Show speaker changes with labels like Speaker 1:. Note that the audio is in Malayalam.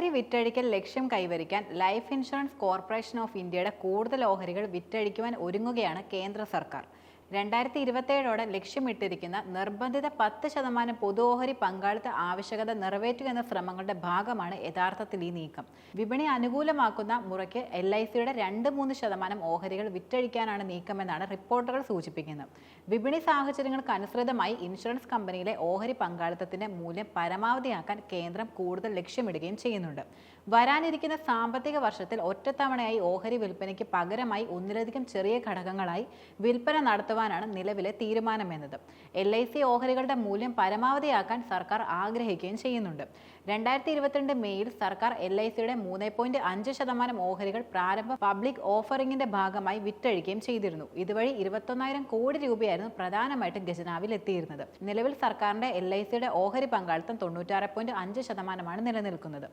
Speaker 1: ഓഹരി വിറ്റഴിക്കൽ ലക്ഷ്യം കൈവരിക്കാൻ ലൈഫ് ഇൻഷുറൻസ് കോർപ്പറേഷൻ ഓഫ് ഇന്ത്യയുടെ കൂടുതൽ ഓഹരികൾ വിറ്റഴിക്കുവാൻ ഒരുങ്ങുകയാണ് കേന്ദ്ര സർക്കാർ. 2027ഓടെ ലക്ഷ്യമിട്ടിരിക്കുന്ന നിർബന്ധിത 10% പൊതു ഓഹരി പങ്കാളിത്ത ആവശ്യകത നിറവേറ്റുക എന്ന ശ്രമങ്ങളുടെ ഭാഗമാണ് യഥാർത്ഥത്തിൽ ഈ നീക്കം. വിപണി അനുകൂലമാക്കുന്ന മുറയ്ക്ക് LICയുടെ 2-3% ഓഹരികൾ വിറ്റഴിക്കാനാണ് നീക്കമെന്നാണ് റിപ്പോർട്ടുകൾ സൂചിപ്പിക്കുന്നത്. വിപണി സാഹചര്യങ്ങൾക്ക് അനുസൃതമായി ഇൻഷുറൻസ് കമ്പനിയിലെ ഓഹരി പങ്കാളിത്തത്തിന്റെ മൂല്യം പരമാവധിയാക്കാൻ കേന്ദ്രം കൂടുതൽ ലക്ഷ്യമിടുകയും ചെയ്യുന്നുണ്ട്. വരാനിരിക്കുന്ന സാമ്പത്തിക വർഷത്തിൽ ഒറ്റത്തവണയായി ഓഹരി വിൽപ്പനയ്ക്ക് പകരമായി ഒന്നിലധികം ചെറിയ ഘടകങ്ങളായി വിൽപ്പന നടത്തുവാനാണ് നിലവിലെ തീരുമാനമെന്നത്. LIC ഓഹരികളുടെ മൂല്യം പരമാവധിയാക്കാൻ സർക്കാർ ആഗ്രഹിക്കുകയും ചെയ്യുന്നുണ്ട്. 2022 മെയ്യിൽ സർക്കാർ LICയുടെ 3.5% ഓഹരികൾ പ്രാരംഭ പബ്ലിക് ഓഫറിംഗിന്റെ ഭാഗമായി വിറ്റഴിക്കുകയും ചെയ്തിരുന്നു. ഇതുവഴി 21,000 കോടി രൂപയായിരുന്നു പ്രധാനമായിട്ടും ഖജനാവിൽ എത്തിയിരുന്നത്. നിലവിൽ സർക്കാരിന്റെ LICയുടെ ഓഹരി പങ്കാളിത്തം 96.5% നിലനിൽക്കുന്നത്.